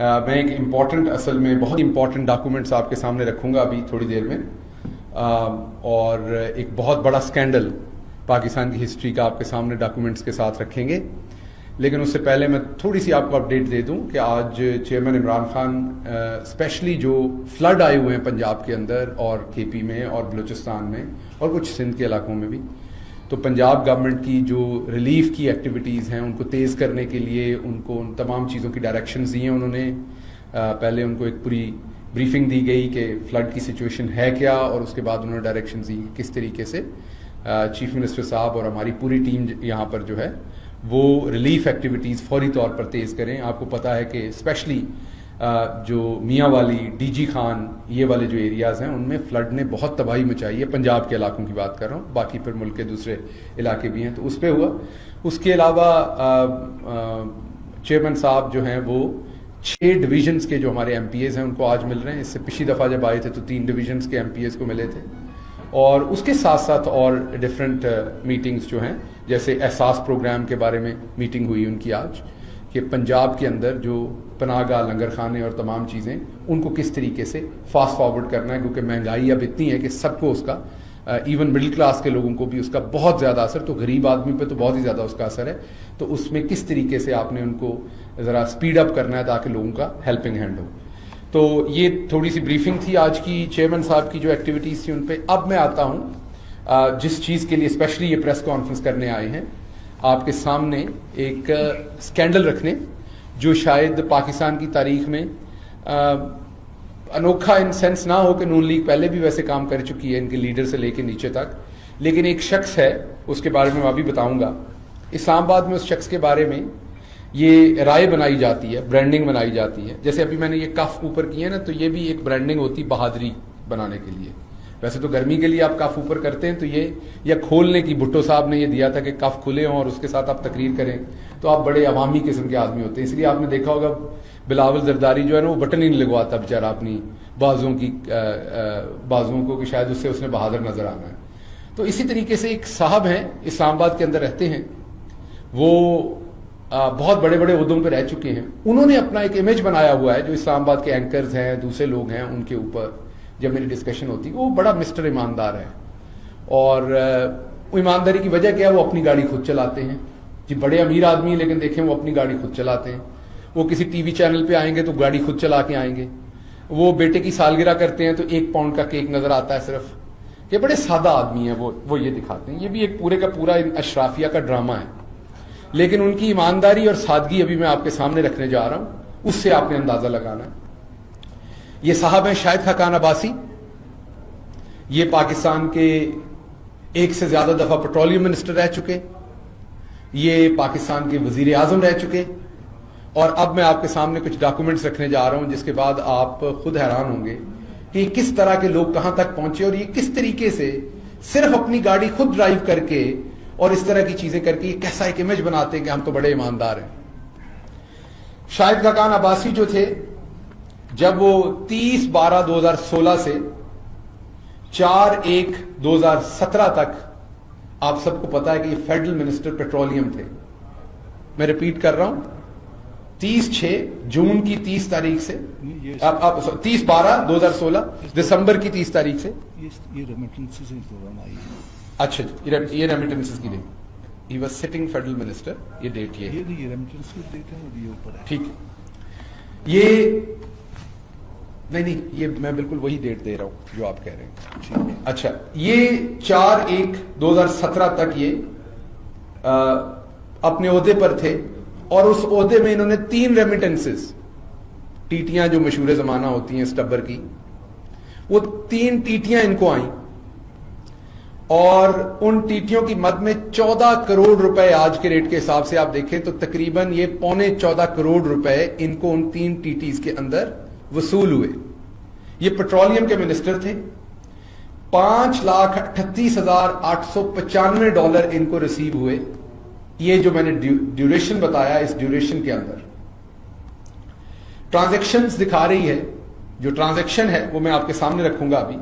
میں ایک امپورٹنٹ اصل میں بہت امپورٹنٹ ڈاکومنٹس آپ کے سامنے رکھوں گا ابھی تھوڑی دیر میں، اور ایک بہت بڑا سکینڈل پاکستان کی ہسٹری کا آپ کے سامنے ڈاکومنٹس کے ساتھ رکھیں گے. لیکن اس سے پہلے میں تھوڑی سی آپ کو اپڈیٹ دے دوں کہ آج چیئرمین عمران خان اسپیشلی جو فلڈ آئے ہوئے ہیں پنجاب کے اندر اور کے پی میں اور بلوچستان میں اور کچھ سندھ کے علاقوں میں بھی، تو پنجاب گورنمنٹ کی جو ریلیف کی ایکٹیویٹیز ہیں ان کو تیز کرنے کے لیے ان کو ان تمام چیزوں کی ڈائریکشنز دی ہیں. انہوں نے پہلے ان کو ایک پوری بریفنگ دی گئی کہ فلڈ کی سچویشن ہے کیا، اور اس کے بعد انہوں نے ڈائریکشنز دی کس طریقے سے چیف منسٹر صاحب اور ہماری پوری ٹیم یہاں پر جو ہے وہ ریلیف ایکٹیویٹیز فوری طور پر تیز کریں. آپ کو پتہ ہے کہ اسپیشلی جو میاں والی ڈی جی خان یہ والے جو ایریاز ہیں ان میں فلڈ نے بہت تباہی مچائی ہے. پنجاب کے علاقوں کی بات کر رہا ہوں، باقی پھر ملک کے دوسرے علاقے بھی ہیں تو اس پہ ہوا. اس کے علاوہ چیئرمین صاحب جو ہیں وہ 6 ڈویژنس کے جو ہمارے ایم پی ایز ہیں ان کو آج مل رہے ہیں. اس سے پچھلی دفعہ جب آئے تھے تو 3 ڈویژنس کے ایم پی ایز کو ملے تھے، اور اس کے ساتھ ساتھ اور ڈفرینٹ میٹنگز جو ہیں، جیسے احساس پروگرام کے بارے میں میٹنگ ہوئی ان کی آج، کہ پنجاب کے اندر جو پناہ گاہ لنگر خانے اور تمام چیزیں ان کو کس طریقے سے فاسٹ فارورڈ کرنا ہے، کیونکہ مہنگائی اب اتنی ہے کہ سب کو اس کا ایون مڈل کلاس کے لوگوں کو بھی اس کا بہت زیادہ اثر، تو غریب آدمی پہ تو بہت ہی زیادہ اس کا اثر ہے. تو اس میں کس طریقے سے آپ نے ان کو ذرا اسپیڈ اپ کرنا ہے تاکہ لوگوں کا ہیلپنگ ہینڈ ہو. تو یہ تھوڑی سی بریفنگ تھی آج کی چیئرمین صاحب کی جو ایکٹیویٹیز تھی ان پہ. اب میں آتا ہوں جس چیز کے لیے اسپیشلی یہ پریس کانفرنس کرنے آئے ہیں، آپ کے سامنے ایک اسکینڈل رکھنے جو شاید پاکستان کی تاریخ میں انوکھا ان سینس نہ ہو کہ نون لیگ پہلے بھی ویسے کام کر چکی ہے ان کے لیڈر سے لے کے نیچے تک، لیکن ایک شخص ہے اس کے بارے میں میں ابھی بتاؤں گا. اسلام آباد میں اس شخص کے بارے میں یہ رائے بنائی جاتی ہے، برانڈنگ بنائی جاتی ہے. جیسے ابھی میں نے یہ کف اوپر کی ہے نا، تو یہ بھی ایک برانڈنگ ہوتی بہادری بنانے کے لیے. ویسے تو گرمی کے لیے آپ کف اوپر کرتے ہیں تو یہ یا کھولنے کی بھٹو صاحب نے یہ دیا تھا کہ کف کھلے ہوں اور اس کے ساتھ آپ تقریر کریں، تو آپ بڑے عوامی قسم کے آدمی ہوتے ہیں. اس لیے آپ نے دیکھا ہوگا بلاول زرداری جو ہے نا وہ بٹن ہی نہیں لگواتا بیچارہ اپنی بازوؤں کو کہ شاید اس نے بہادر نظر آنا ہے. تو اسی طریقے سے ایک صاحب ہیں اسلام آباد کے اندر رہتے ہیں، وہ بہت بڑے بڑے عہدوں پہ رہ چکے ہیں. انہوں نے اپنا ایک امیج بنایا ہوا ہے جو اسلام آباد کے اینکرز ہیں دوسرے لوگ ہیں ان کے اوپر جب میری ڈسکشن ہوتی ہے، وہ بڑا مسٹر ایماندار ہے. اور ایمانداری کی وجہ کیا ہے؟ وہ اپنی گاڑی خود چلاتے ہیں. جی بڑے امیر آدمی ہیں لیکن دیکھیں وہ اپنی گاڑی خود چلاتے ہیں. وہ کسی ٹی وی چینل پہ آئیں گے تو گاڑی خود چلا کے آئیں گے. وہ بیٹے کی سالگرہ کرتے ہیں تو 1 پاؤنڈ کا کیک نظر آتا ہے صرف. یہ بڑے سادہ آدمی ہیں، وہ یہ دکھاتے ہیں. یہ بھی ایک پورے کا پورا اشرافیہ کا ڈرامہ ہے، لیکن ان کی ایمانداری اور سادگی ابھی میں آپ کے سامنے رکھنے جا رہا ہوں، اس سے آپ نے اندازہ لگانا ہے. یہ صاحب ہیں شاہد خاقان عباسی. یہ پاکستان کے 1 سے زیادہ دفعہ پیٹرولیم منسٹر رہ چکے، یہ پاکستان کے وزیر اعظم رہ چکے. اور اب میں آپ کے سامنے کچھ ڈاکومنٹس رکھنے جا رہا ہوں جس کے بعد آپ خود حیران ہوں گے کہ کس طرح کے لوگ کہاں تک پہنچے، اور یہ کس طریقے سے صرف اپنی گاڑی خود ڈرائیو کر کے اور اس طرح کی چیزیں کر کے یہ کیسا ایک امیج بناتے ہیں کہ ہم تو بڑے ایماندار ہیں. شاہد خاقان عباسی جو تھے، جب وہ 30/12/2016 سے 4/1/2017 تک، آپ سب کو پتا ہے کہ یہ فیڈرل منسٹر پیٹرولیم تھے. میں ریپیٹ کر رہا ہوں، 30/6 جون کی 30 تاریخ سے 30/12/2016 دسمبر کی 30 تاریخ سے یہ ریمیٹنسز کے دوران آئی ہے. اچھا یہ ریمیٹنسز کی date, he was sitting federal minister. یہ ڈیٹ یہ ریمیٹنس کی ڈیٹ ہے اور یہ اوپر ہے. ٹھیک ہے، یہ نہیں یہ میں بالکل وہی ڈیٹ دے رہا ہوں جو آپ کہہ رہے ہیں. اچھا، یہ 4/1/2017 تک یہ اپنے عہدے پر تھے، اور اس عہدے میں انہوں نے 3 ریمیٹنسز، ٹیٹیاں جو مشہور زمانہ ہوتی ہیں اسٹبر کی، وہ 3 ٹیٹیاں ان کو آئیں، اور ان ٹیٹیوں کی مد میں 14 کروڑ روپے آج کے ریٹ کے حساب سے آپ دیکھیں تو تقریباً یہ 14.25 کروڑ روپے ان کو ان 3 ٹیٹیز کے اندر وصول ہوئے. یہ پیٹرولیم کے منسٹر تھے. $5,38,895 ان کو ریسیو ہوئے. یہ جو میں نے ڈیوریشن بتایا، اس ڈیوریشن کے اندر ٹرانزیکشنز دکھا رہی ہے. جو ٹرانزیکشن ہے وہ میں آپ کے سامنے رکھوں گا ابھی.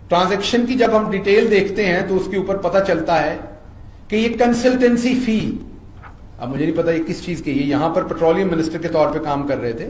ٹرانزیکشن کی جب ہم ڈیٹیل دیکھتے ہیں تو اس کے اوپر پتہ چلتا ہے کہ یہ کنسلٹنسی فی، اب مجھے نہیں پتا یہ کس چیز کی، یہ یہاں پر پیٹرولیم منسٹر کے طور پہ کام کر رہے تھے،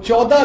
14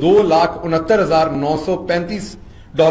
$2,69,935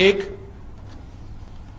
1।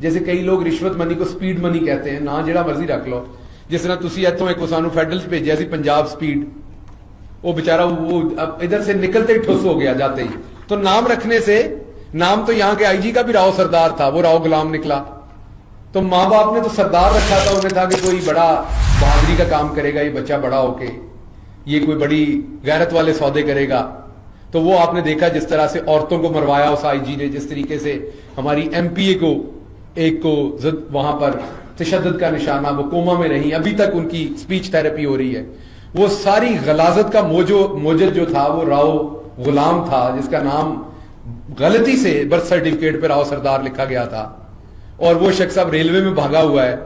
جیسے کئی لوگ رشوت منی کو سپیڈ منی کہتے ہیں, نا جڑا مرضی رکھ لو. جس طرح تسی ایتھوں ایک سانو فیڈرل چ بھیجیا سی پنجاب سپیڈ, وہ بیچارہ وہ ادھر سے نکلتے ہی ٹھس ہو گیا جاتے ہی. تو نام رکھنے سے, نام تو یہاں کے آئی جی کا بھی راؤ سردار تھا, وہ راؤ غلام نکلا. تو ماں باپ نے تو سردار رکھا تھا, انہیں تھا کہ کوئی بڑا بہادری کا کام کرے گا یہ بچہ بڑا ہو کے, یہ کوئی بڑی غیرت والے سودے کرے گا. تو وہ آپ نے دیکھا جس طرح سے عورتوں کو مروایا اس آئی جی نے, جس طریقے سے ہماری ایم پی اے کو ایک کو وہاں پر تشدد کا نشانہ, وہ کوما میں رہی, ابھی تک ان کی سپیچ تھراپی ہو رہی ہے. وہ ساری غلاظت کا موجد جو تھا وہ راؤ غلام تھا, جس کا نام غلطی سے برتھ سرٹیفکیٹ پہ راؤ سردار لکھا گیا تھا, اور وہ شخص اب ریلوے میں بھاگا ہوا ہے.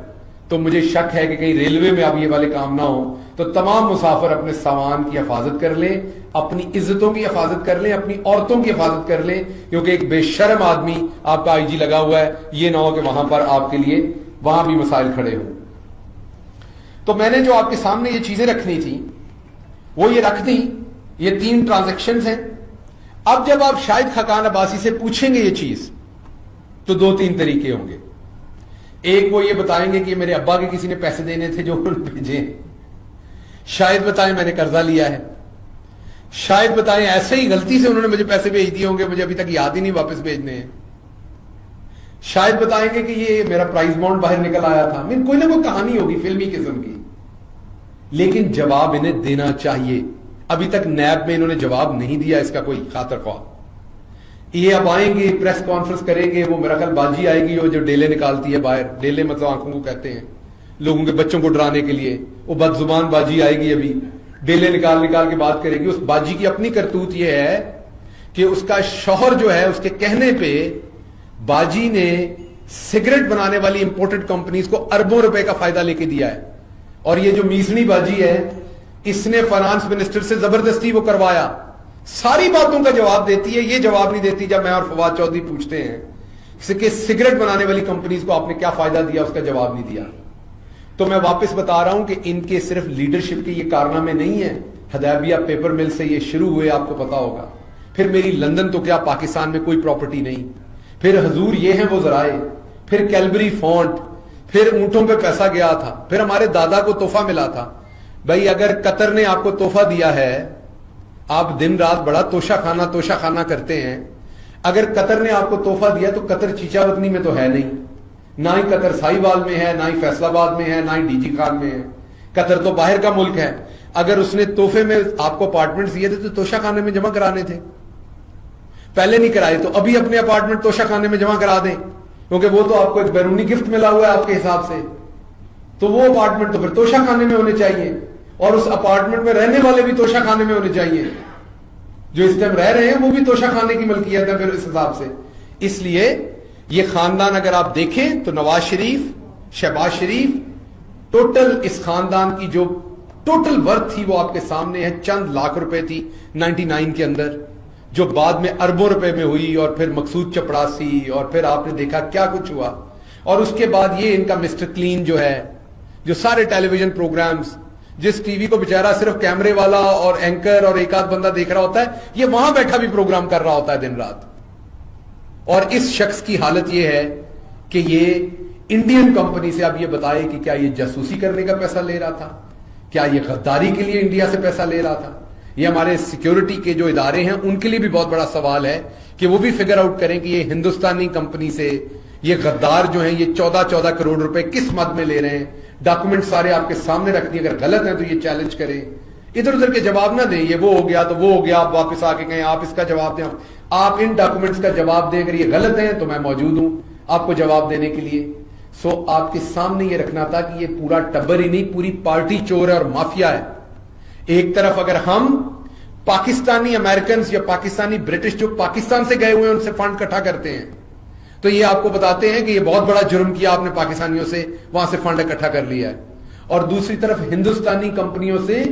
تو مجھے شک ہے کہ کہیں ریلوے میں اب یہ والے کام نہ ہوں. تو تمام مسافر اپنے سامان کی حفاظت کر لیں, اپنی عزتوں کی حفاظت کر لیں, اپنی عورتوں کی حفاظت کر لیں, کیونکہ ایک بے شرم آدمی آپ کا آئی جی لگا ہوا ہے. یہ نہ ہو کہ وہاں پر آپ کے لیے وہاں بھی مسائل کھڑے ہوں. تو میں نے جو آپ کے سامنے یہ چیزیں رکھنی تھی وہ یہ رکھ دیں. یہ 3 ٹرانزیکشنز ہیں. اب جب آپ شاہد خاقان عباسی سے پوچھیں گے یہ چیز, تو 2-3 طریقے ہوں گے. ایک وہ یہ بتائیں گے کہ میرے ابا کے کسی نے پیسے دینے تھے جو انہوں نے بھیجے. شاید بتائیں میں نے قرضہ لیا ہے. شاید بتائیں ایسے ہی غلطی سے انہوں نے مجھے پیسے بھیج دیے ہوں گے, مجھے ابھی تک یاد ہی نہیں واپس بھیجنے ہیں. شاید بتائیں گے کہ یہ میرا پرائز بانڈ باہر نکل آیا تھا. کوئی نہ کوئی کہانی ہوگی فلمی قسم کی, لیکن جواب انہیں دینا چاہیے. ابھی تک نیب میں انہوں نے جواب نہیں دیا اس کا کوئی خاطر خواہ. یہ اب آئیں گے, پریس کانفرنس کریں گے, وہ میرا خیال باجی آئے گی, وہ جو ڈیلے نکالتی ہے باہر, ڈیلے مطلب آنکھوں کو کہتے ہیں لوگوں کے بچوں کو ڈرانے کے لیے, وہ بد زبان باجی آئے گی, ابھی ڈیلے نکال کے بات کرے گی. اس باجی کی اپنی کرتوت یہ ہے کہ اس کا شوہر جو ہے اس کے کہنے پہ باجی نے سگریٹ بنانے والی امپورٹڈ کمپنیز کو اربوں روپے کا فائدہ لے کے دیا ہے. اور یہ جو میسنی باجی ہے, اس نے فائنانس منسٹر سے زبردستی وہ کروایا. ساری باتوں کا جواب دیتی ہے, یہ جواب نہیں دیتی جب میں اور فواد چودھری پوچھتے ہیں کہ سگریٹ بنانے والی کمپنیز کو آپ نے کیا فائدہ دیا, اس کا جواب نہیں دیا. تو میں واپس بتا رہا ہوں کہ ان کے صرف لیڈرشپ کے یہ کارنامے نہیں ہیں. حدیبیہ پیپر مل سے یہ شروع ہوئے, آپ کو پتا ہوگا. پھر میری لندن تو کیا پاکستان میں کوئی پراپرٹی نہیں. پھر حضور یہ ہیں وہ ذرائع, پھر کیلبری فونٹ, پھر اونٹوں پہ پیسہ گیا تھا, پھر ہمارے دادا کو تحفہ ملا تھا. بھائی اگر قطر نے آپ کو تحفہ دیا ہے, آپ دن رات بڑا توشہ خانہ کرتے ہیں. اگر قطر نے آپ کو تحفہ دیا تو قطر چیچا وطنی میں تو ہے نہیں, نہ ہی قطر سائی وال میں ہے, نہ ہی فیصل آباد میں ہے, نہ ہی ڈی جی خان میں ہے. قطر تو باہر کا ملک ہے. اگر اس نے تحفے میں آپ کو اپارٹمنٹ دیے تھے تو توشہ خانے میں جمع کرانے تھے. پہلے نہیں کرائے تو ابھی اپنے اپارٹمنٹ توشہ خانے میں جمع کرا دیں, کیونکہ وہ تو آپ کو ایک بیرونی گفٹ ملا ہوا ہے آپ کے حساب سے. تو وہ اپارٹمنٹ تو پھر توشہ خانے میں ہونے چاہیے, اور اس اپارٹمنٹ میں رہنے والے بھی توشہ خانے میں ہونے چاہیے. جو اس ٹائم رہ رہے ہیں وہ بھی توشہ خانے کی ملکیت ہے پھر اس حساب سے. اس لیے یہ خاندان اگر آپ دیکھیں تو نواز شریف, شہباز شریف, ٹوٹل اس خاندان کی جو ٹوٹل ورتھ تھی وہ آپ کے سامنے ہے. چند لاکھ روپے تھی 99 کے اندر, جو بعد میں اربوں روپے میں ہوئی, اور پھر مقصود چپڑاسی, اور پھر آپ نے دیکھا کیا کچھ ہوا. اور اس کے بعد یہ ان کا مسٹر کلین جو ہے, جو سارے ٹیلی ویژن پروگرامز, جس ٹی وی کو بیچارہ صرف کیمرے والا اور اینکر اور ایک آدھ بندہ دیکھ رہا ہوتا ہے, یہ وہاں بیٹھا بھی پروگرام کر رہا ہوتا ہے دن رات. اور اس شخص کی حالت یہ ہے کہ یہ انڈین کمپنی سے اب یہ بتائے کہ کیا یہ جاسوسی کرنے کا پیسہ لے رہا تھا, کیا یہ غداری کے لیے انڈیا سے پیسہ لے رہا تھا. یہ ہمارے سیکیورٹی کے جو ادارے ہیں ان کے لیے بھی بہت بڑا سوال ہے کہ وہ بھی فگر آؤٹ کریں کہ یہ ہندوستانی کمپنی سے یہ غدار جو ہیں یہ 14 کروڑ روپے کس مد میں لے رہے ہیں. ڈاکومنٹ سارے آپ کے سامنے رکھ دیے, اگر غلط ہیں تو یہ چیلنج کریں, ادھر ادھر کے جواب نہ دیں. یہ وہ ہو گیا تو وہ ہو گیا, آپ واپس آ کے کہیں آپ اس کا جواب دیں. آپ ان ڈاکومنٹس کا جواب دیں. اگر یہ غلط ہیں تو میں موجود ہوں آپ کو جواب دینے کے لیے. سو آپ کے سامنے یہ رکھنا تھا کہ یہ پورا ٹبر ہی نہیں, پوری پارٹی چور ہے اور مافیا ہے. ایک طرف اگر ہم پاکستانی امریکنز یا پاکستانی برٹش جو پاکستان سے گئے ہوئے ہیں ان سے فنڈ اکٹھا کرتے ہیں, تو یہ آپ کو بتاتے ہیں کہ یہ بہت بڑا جرم کیا آپ نے پاکستانیوں سے وہاں سے فنڈ اکٹھا کر لیا ہے. اور دوسری طرف ہندوستانی کمپنیوں سے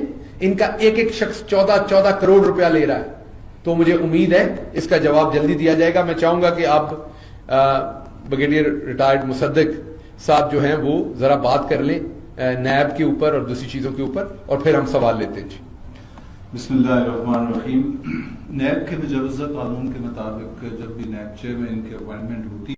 ان کا ایک شخص 14 کروڑ روپیہ لے رہا ہے. تو مجھے امید ہے اس کا جواب جلدی دیا جائے گا. میں چاہوں گا کہ اب بریگیڈیئر ریٹائرڈ مصدق صاحب جو ہیں وہ ذرا بات کر لیں نیب کے اوپر اور دوسری چیزوں کے اوپر, اور پھر ہم سوال لیتے ہیں. بسم اللہ الرحمن الرحیم. نیب کے مجوزہ قانون کے مطابق جب بھی نیب چیئرمین کی اپوائنٹمنٹ ہوتی